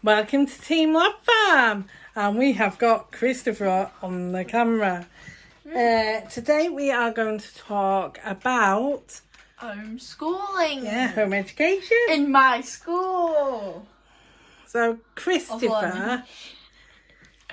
Welcome to Team Labfam, and we have got Christopher on the camera. Today we are going to talk about homeschooling. Yeah, home education in my school. So Christopher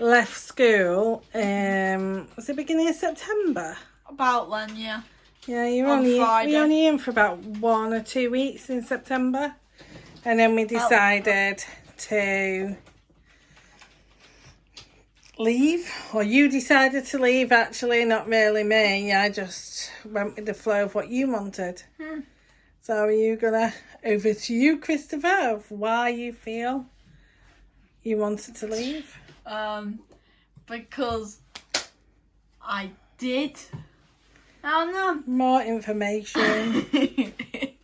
left school. Was it beginning of September? About then, yeah. Yeah, you're On only Friday. we're only in for about 1 or 2 weeks in September, and then we decided to leave, or you decided to leave. Actually, not really me. I just went with the flow of what you wanted. So are you gonna over to you, Christopher, of why you feel you wanted to leave? Because I did. I don't know. More information. I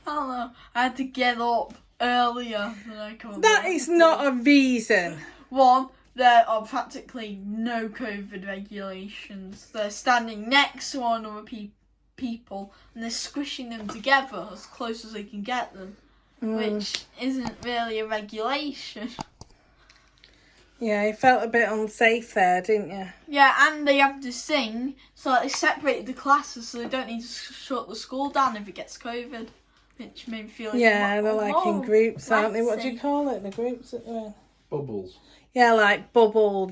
don't know. I had to get up earlier than I could. That is not a reason. One, there are practically no COVID regulations. They're standing next to one other people and they're squishing them together as close as they can get them, which isn't really a regulation. Yeah, you felt a bit unsafe there, didn't you? Yeah, and they have to sing, so they separated the classes so they don't need to shut the school down if it gets COVID, which made me feel like... Yeah, they're like in groups, aren't they? What do you safe. call it? The groups that they're in? Bubbles. Yeah, like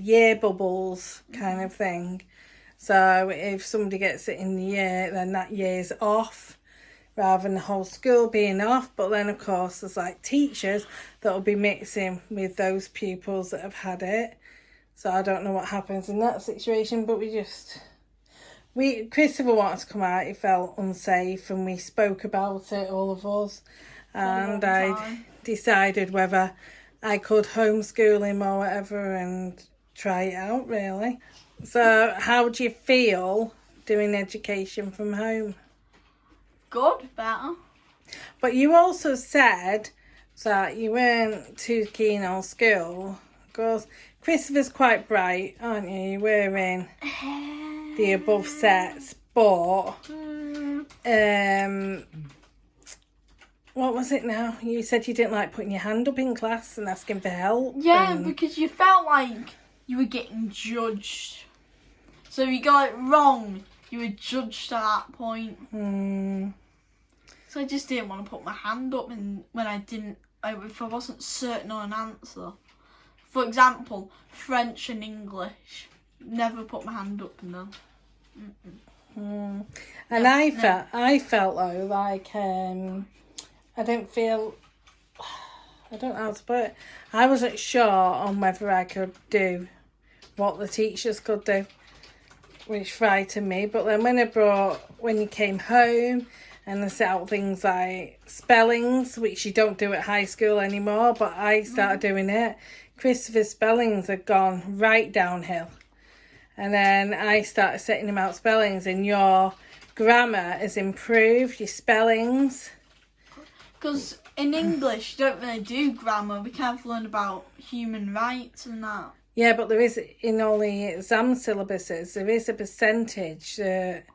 year bubbles kind of thing. So if somebody gets it in the year, then that year's off, rather than the whole school being off. But then, of course, there's like teachers that will be mixing with those pupils that have had it. So I don't know what happens in that situation, but Christopher wanted to come out. He felt unsafe, and we spoke about it, all of us. And I decided whether I could homeschool him or whatever and try it out, really. So how do you feel doing education from home? Good, better. But you also said that you weren't too keen on school because Christopher's quite bright, aren't you? You're wearing the above sets, but what was it now? You said you didn't like putting your hand up in class and asking for help. Yeah, because you felt like you were getting judged. So if you got it wrong, you were judged at that point. So I just didn't want to put my hand up when if I wasn't certain on an answer. For example, French and English. Never put my hand up in them. And I felt though like I don't know how to put it. I wasn't sure on whether I could do what the teachers could do, which frightened me. But then when you came home and they set out things like spellings, which you don't do at high school anymore, but I started doing it. Christopher's spellings had gone right downhill. And then I started setting him out spellings, and your grammar has improved, your spellings. Because in English, you don't really do grammar. We kind of learn about human rights and that. Yeah, but there is, in all the exam syllabuses, there is a percentage that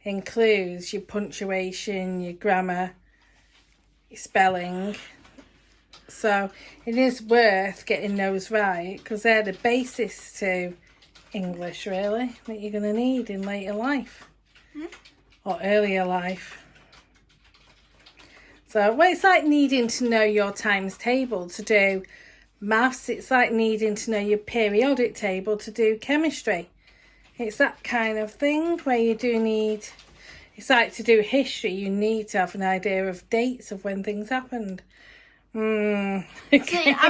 includes your punctuation, your grammar, your spelling. So it is worth getting those right, because they're the basis to English, really, that you're going to need in later life or earlier life. So well, it's like needing to know your times table to do maths. It's like needing to know your periodic table to do chemistry. It's that kind of thing where you do need... It's like to do history, you need to have an idea of dates of when things happened. See, I'm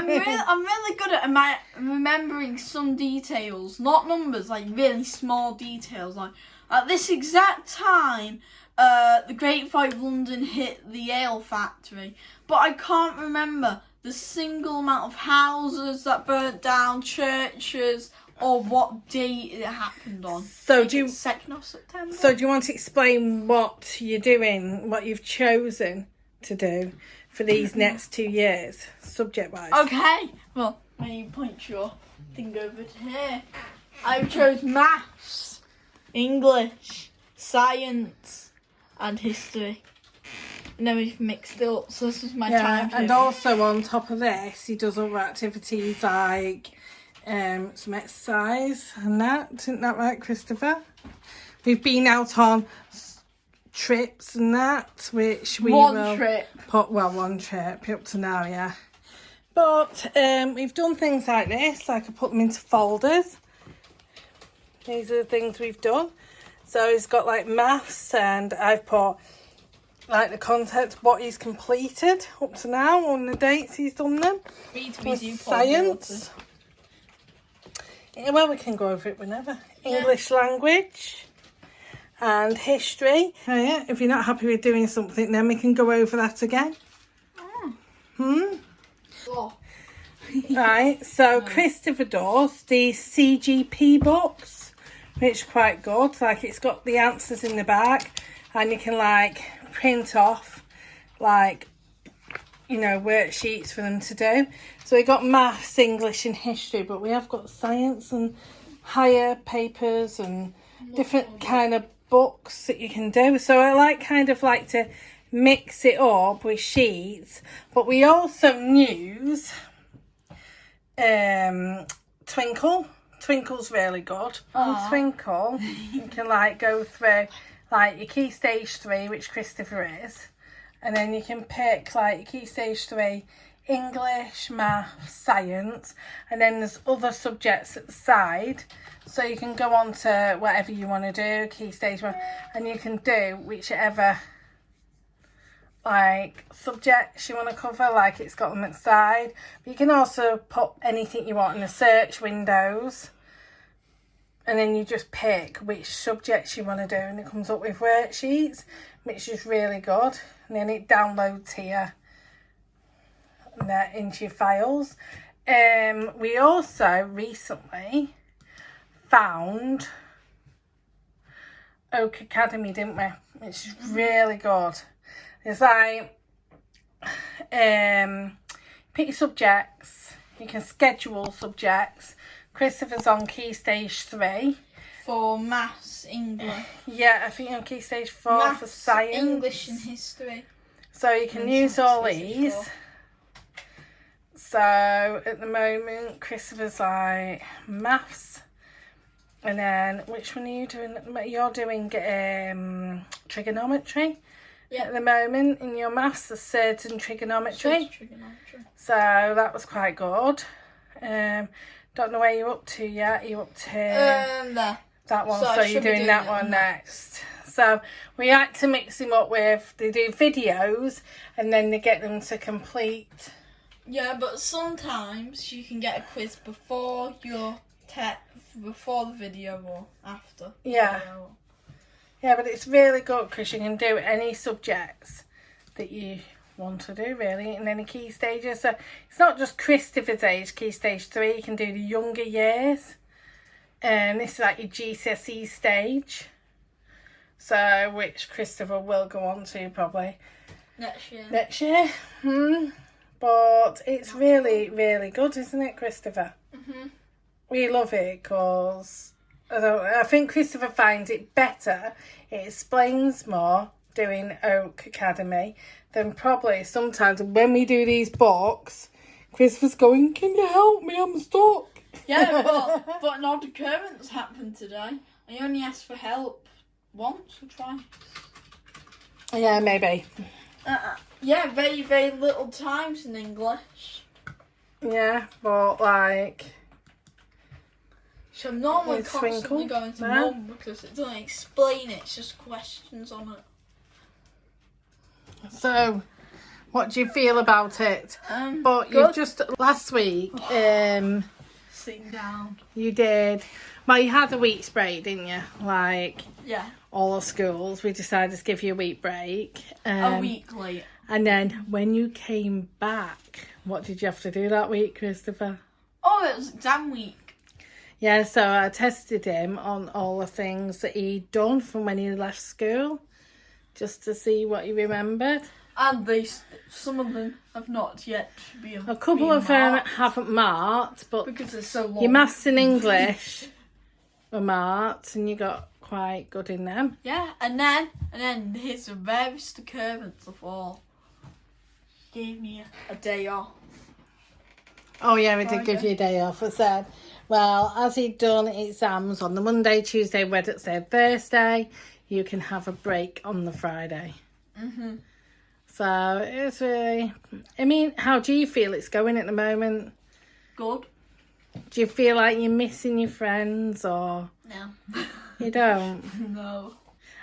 really good at remembering some details, not numbers, like really small details. Like at this exact time, the Great Fire of London hit the ale factory, but I can't remember the single amount of houses that burnt down, churches, or what date it happened on. So do you 2nd of September? So do you want to explain what you're doing, what you've chosen to do for these next 2 years, subject-wise? Okay. Well, when you point your thing over to here, I chose maths, English, science, and history. and then we've mixed it up. So this is my Yeah, time. and also on top of this, he does other activities like some exercise and that. Isn't that right, Christopher? We've been out on trips and that, which we One trip up to now, yeah. But we've done things like this, like I put them into folders. These are the things we've done. So he's got like maths, and I've put like the content, what he's completed up to now, on the dates he's done them. Science. Yeah, well, we can go over it whenever. Yeah. English language and history. Oh yeah, if you're not happy with doing something, then we can go over that again. Oh. Right, so Christopher does these CGP books, which are quite good. Like, it's got the answers in the back, and you can like print off like, you know, worksheets for them to do. So we got maths, English and history, but we have got science and higher papers and different kind of books that you can do. So I kind of like to mix it up with sheets, but we also use Twinkle. Twinkle's really good. On Twinkle you can like go through like your key stage 3, which Christopher is, and then you can pick like your key stage 3 English, math, science, and then there's other subjects at the side, so you can go on to whatever you want to do, key stage 1, and you can do whichever like subjects you want to cover, like it's got them at the side. But you can also put anything you want in the search windows, and then you just pick which subjects you want to do, and it comes up with worksheets, which is really good. And then it downloads here and into your files. We also recently found Oak Academy, didn't we? Which is really good. It's like pick your subjects, you can schedule subjects. Christopher's on key stage 3 for maths, English. Yeah, I think on key stage 4 maths, for science, English and history. So you can use all these. So at the moment Christopher's like maths, and then which one are you doing? You're doing trigonometry. Yeah. At the moment in your maths, there's certain trigonometry. So that was quite good. Don't know where you're up to yet. You're up to there. That one. So you're doing that one next. So we like to mix them up with, they do videos and then they get them to complete. Yeah, but sometimes you can get a quiz before your before the video or after. Yeah. Yeah, but it's really good because you can do any subjects that you want to do, really, in any key stages. So it's not just Christopher's age, key stage 3, you can do the younger years. And this is like your GCSE stage. So, which Christopher will go on to probably next year. But it's really, really good, isn't it, Christopher? We love it because I think Christopher finds it better. It explains more doing Oak Academy than probably sometimes when we do these books. Christopher's going, "Can you help me? I'm stuck." Yeah, but an odd occurrence happened today. I only asked for help once or twice. Yeah, maybe. Yeah, very, very little times in English. Yeah, but like. So I'm normally constantly going to Mum because it doesn't explain it, it's just questions on it. So, what do you feel about it? But good. You just, last week, sitting down. You did. Well, you had a week's break, didn't you? Like, yeah. All the schools, we decided to give you a week break. A week late. And then when you came back, what did you have to do that week, Christopher? Oh, it was exam week. Yeah, so I tested him on all the things that he'd done from when he left school, just to see what he remembered. And some of them have not yet been A couple of them haven't marked, but because it's so long. Your maths and English were marked, and you got quite good in them. Yeah, and then here's the rarest occurrence of all. He gave me a day off. Oh yeah, we did give you a day off. I said, well, as he'd done exams on the Monday, Tuesday, Wednesday, Thursday, you can have a break on the Friday. Mhm. So it's really. I mean, how do you feel it's going at the moment? Good. Do you feel like you're missing your friends, or No. you don't? No.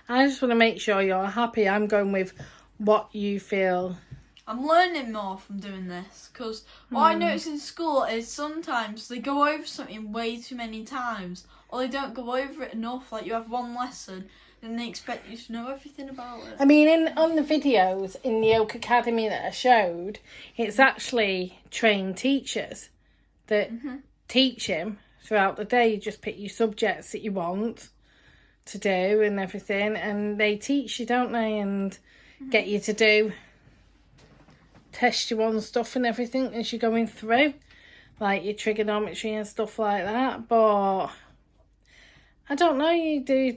I just want to make sure you're happy. I'm going with what you feel. I'm learning more from doing this, because what I notice in school is sometimes they go over something way too many times, or they don't go over it enough. Like, you have one lesson and they expect you to know everything about it. I mean, on the videos in the Oak Academy that I showed, it's actually trained teachers that teach him throughout the day. You just pick your subjects that you want to do and everything, and they teach you, don't they, and get you to do, test you on stuff and everything as you're going through, like your trigonometry and stuff like that. But I don't know, do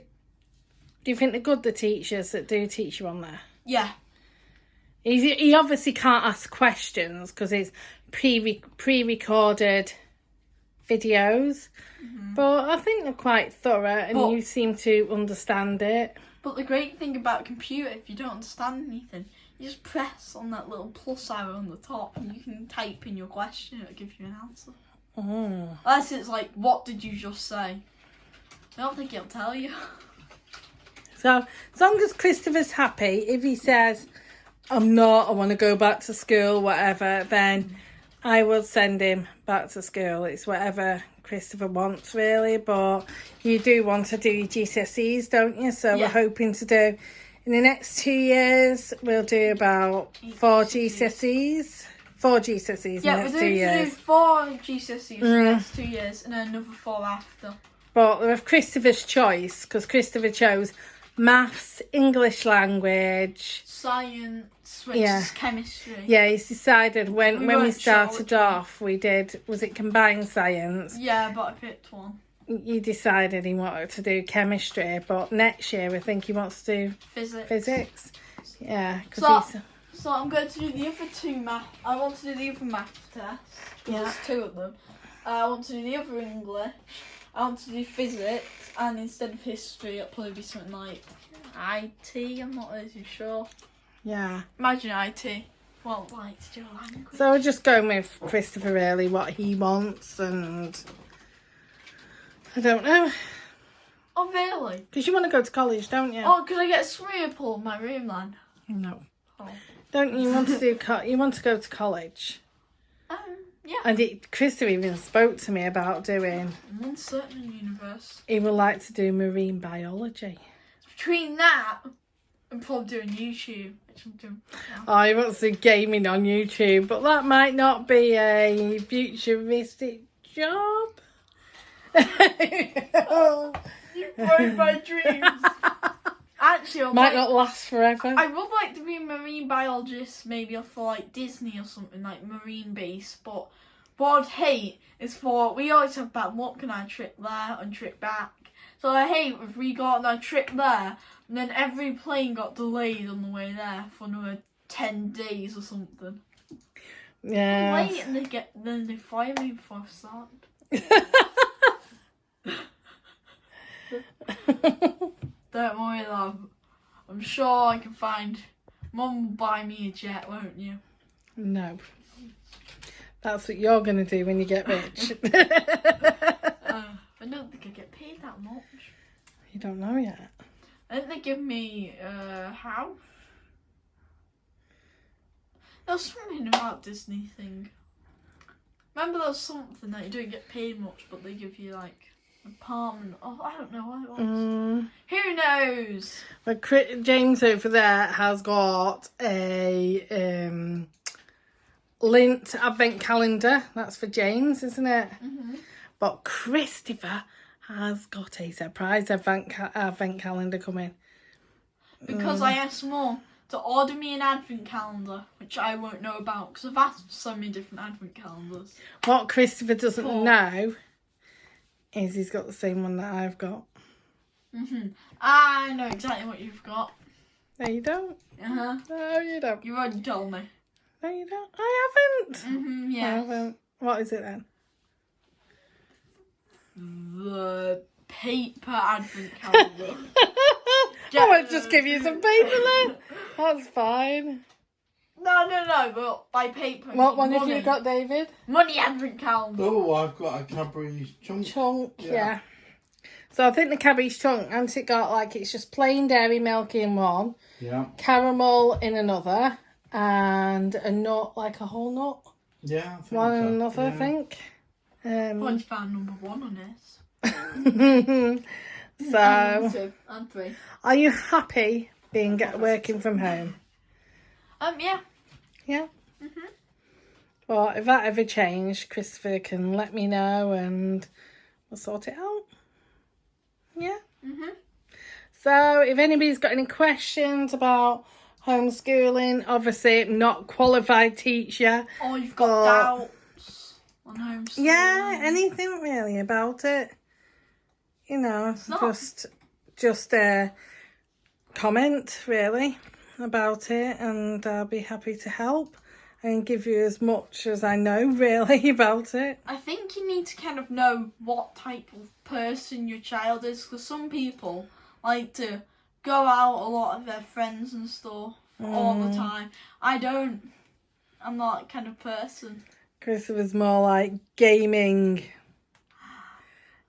you think they're good, the teachers that do teach you on there? Yeah. He obviously can't ask questions because it's pre-recorded videos, but I think they're quite thorough, and you seem to understand it. But the great thing about a computer, if you don't understand anything, you just press on that little plus arrow on the top and you can type in your question, it'll give you an answer. Unless it's like, what did you just say? I don't think it'll tell you. So as long as Christopher's happy, if he says, I'm not, I want to go back to school, whatever, then I will send him back to school. It's whatever Christopher wants, really. But you do want to do your GCSEs, don't you? So we're hoping to do, in the next 2 years, we'll do about 4 GCSEs. 4 GCSEs in the next 2 years. Yeah, we're going to do 4 GCSEs in the next 2 years, and then another 4 after. But with Christopher's choice, because Christopher chose maths, English language, science, which is chemistry. Yeah, he's decided when we started off, we was it combined science? Yeah, but I picked one. He decided he wanted to do chemistry, but next year I think he wants to do physics. Yeah, because so I'm going to do the other 2 math. I want to do the other math tests. There's 2 of them. I want to do the other English. I want to do physics, and instead of history, it'll probably be something like IT. I'm not really too sure. Yeah. Imagine IT. Well, like to do a language. So we're just going with Christopher, really, what he wants, and I don't know. Oh, really? Because you want to go to college, don't you? Oh, could I get a swimming pool in my room then? No. Oh. Don't you want to do? You want to go to college? Yeah. And Christopher even spoke to me about doing. I'm uncertain in universe. He would like to do marine biology. Between that and probably doing YouTube, which I'm doing. Oh, he wants to do gaming on YouTube, but that might not be a futuristic job. You broke my dreams. Actually, might not last forever. I would like to be a marine biologist, maybe for like Disney or something, like marine base. But what I'd hate is we always have bad luck on our trip there and trip back. So I hate if we got on our trip there and then every plane got delayed on the way there for another 10 days or something. Yeah. Wait, and then they fire me before I start. Don't worry, love. I'm sure I can find. Mum will buy me a jet, won't you? No. That's what you're going to do when you get rich. I don't think I get paid that much. You don't know yet. I think they give me, how? There was something about Disney thing. Remember there was something that you don't get paid much, but they give you, like, apartment. Oh, I don't know what it was. Who knows? But James over there has got a Lint advent calendar. That's for James, isn't it? But Christopher has got a surprise advent calendar coming. Because I asked Mum to order me an advent calendar, which I won't know about because I've asked for so many different advent calendars. What Christopher doesn't know is he's got the same one that I've got. I know exactly what you've got. No, you don't. Uh-huh. No, you don't. You already told me. No, you don't. I haven't. I Yeah. haven't. What is it then? The paper advent calendar. I might just give you some paper then. That's fine. No, but by paper. What one have money. you got, David? Money advent calendar. Oh, I've got a Cadbury's chunk. Chunk, yeah. So I think the Cadbury's chunk, hasn't it got like, it's just plain dairy milk in one, Yeah. caramel in another, and a nut, like a whole nut. Yeah, I think One in so. another, Yeah. I think. Punch fan number 1 on this. So, And 2 and 3. are you happy working from home? Yeah. Yeah. Well, if that ever changed, Christopher can let me know and we'll sort it out. Yeah. So, if anybody's got any questions about homeschooling, obviously I'm not qualified teacher. Or you've got doubts on homeschooling. Yeah, anything really about it. You know, just a comment really about it, and I'll be happy to help and give you as much as I know really about it. I think you need to kind of know what type of person your child is, because some people like to go out a lot with their friends and stuff all the time. I don't. I'm not that kind of person. Chris was more like gaming.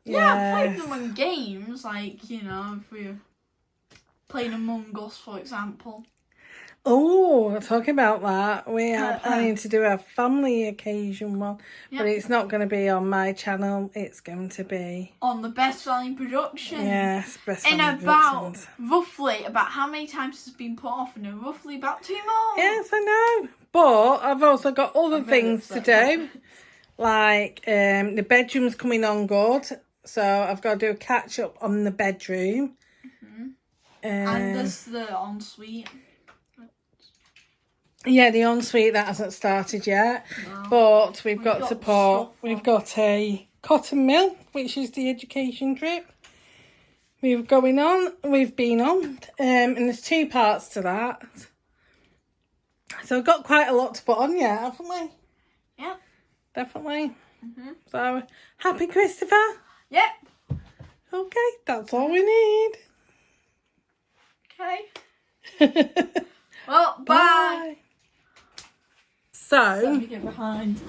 Yeah, I Yes. play them on games, like, you know, if we're playing Among Us, for example. Oh, talking about that, we are planning to do a family occasion one, but it's not going to be on my channel. It's going to be On the Best Selling Production. yes, best In selling about, productions. roughly, about how many times it's been put off? And roughly about 2 more. Yes, I know, but I've also got other things to do, like the bedroom's coming on good, so I've got to do a catch up on the bedroom. And there's the ensuite. Yeah, the ensuite that hasn't started yet, No. but we've got got support. stuff We've on. got a cotton mill, which is the education trip we've been on, and there's 2 parts to that. So we've got quite a lot to put on yet, haven't we? Yep. Definitely. So happy, Christopher? Yep. Okay, that's all we need. Okay. Well, bye. Let So, me get behind.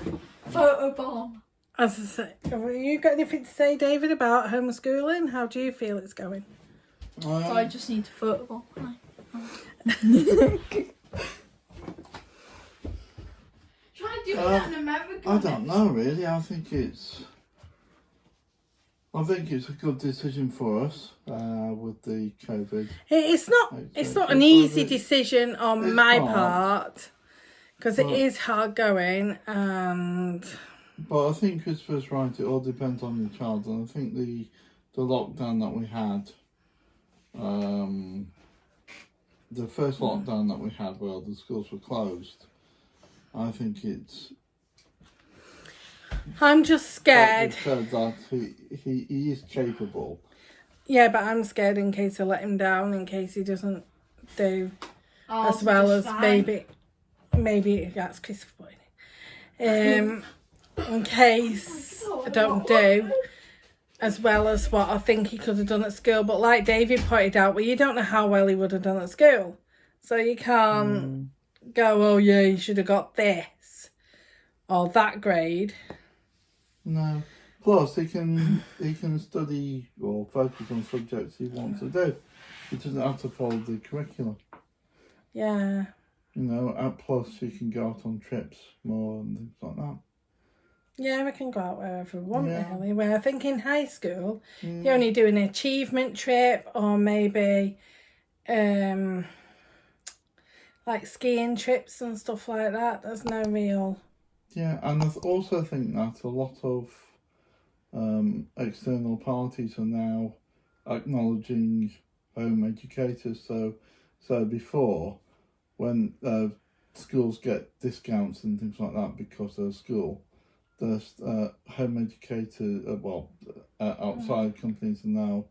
Photobomb. as I say, have you got anything to say, David, about homeschooling? How do you feel it's going? So I just need to photobomb. Try doing that in America. I don't know really. I think it's a good decision for us with the COVID. It's not an easy decision on my part, because it is hard going, and But I think Christopher's right. It all depends on your child, and I think the lockdown that we had, the first lockdown that we had, where the schools were closed, I think it's. I'm just scared. It said that he is capable. Yeah, but I'm scared in case I let him down, in case he doesn't do as well as maybe that's Christopher. In case I don't do as well as what I think he could have done at school. But like David pointed out, well, you don't know how well he would have done at school, so you can't go, oh yeah, you should have got this or that grade. No. Plus, he can study or focus on subjects he wants to do. He doesn't have to follow the curriculum. Yeah. You know, and plus he can go out on trips more and things like that. Yeah, we can go out wherever we want, Yeah. really. Where I think in high school, you only do an achievement trip or maybe like skiing trips and stuff like that. There's no real... Yeah, and I also think that a lot of external parties are now acknowledging home educators. So before, when schools get discounts and things like that because they're a school, the home educator, outside companies are now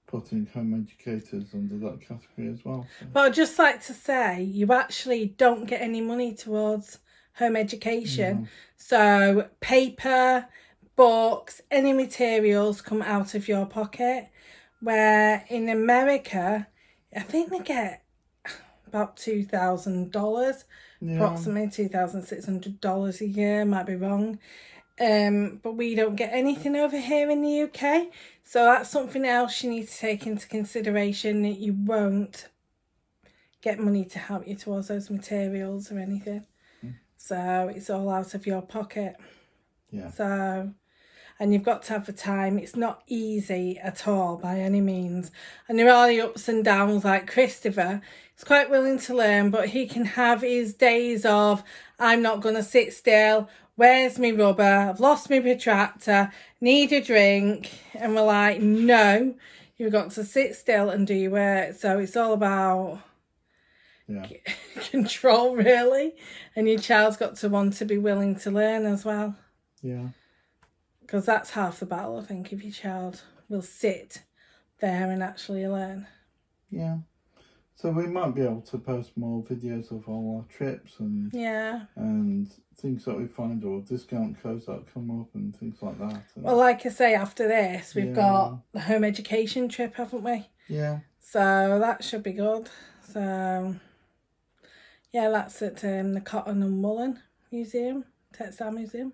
putting home educators under that category as well. So. But I'd just like to say, you actually don't get any money towards home education. No. So paper, books, any materials come out of your pocket. Where in America, I think they get about $2,000, approximately $2,600 a year, might be wrong. But we don't get anything over here in the UK. So that's something else you need to take into consideration, that you won't get money to help you towards those materials or anything. So it's all out of your pocket. Yeah. So, and you've got to have the time. It's not easy at all by any means. And there are the ups and downs, like Christopher. He's quite willing to learn, but he can have his days of, I'm not going to sit still. Where's my rubber? I've lost my protractor. Need a drink. And we're like, no, you've got to sit still and do your work. So it's all about control, really. And your child's got to want to be willing to learn as well. Yeah. Because that's half the battle, I think, if your child will sit there and actually learn. Yeah. So we might be able to post more videos of all our trips and things that we find, or discount codes that come up and things like that. And well, like I say, after this, we've got the home education trip, haven't we? Yeah. So that should be good. So, yeah, that's at the Cotton and Woolen Museum, Textile Museum.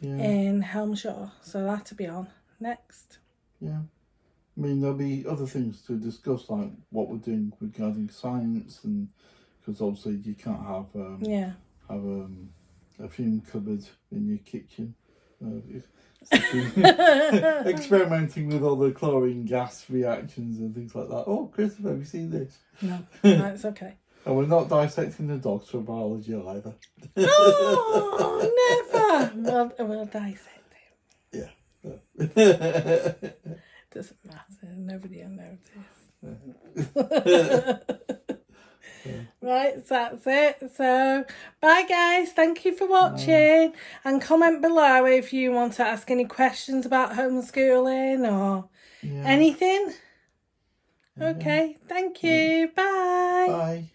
In Helmshire, so that'll be on next. Yeah, I mean, there'll be other things to discuss, like what we're doing regarding science, and because obviously you can't have a fume cupboard in your kitchen. Experimenting with all the chlorine gas reactions and things like that. Oh, Christopher, have you seen this? No, it's okay. And we're not dissecting the dogs for biology either. Oh, never. We'll dissect him. Yeah. Doesn't matter. Nobody will notice. Right, so that's it. So, bye guys. Thank you for watching. And comment below if you want to ask any questions about homeschooling or anything. Okay, thank you. Bye. Bye.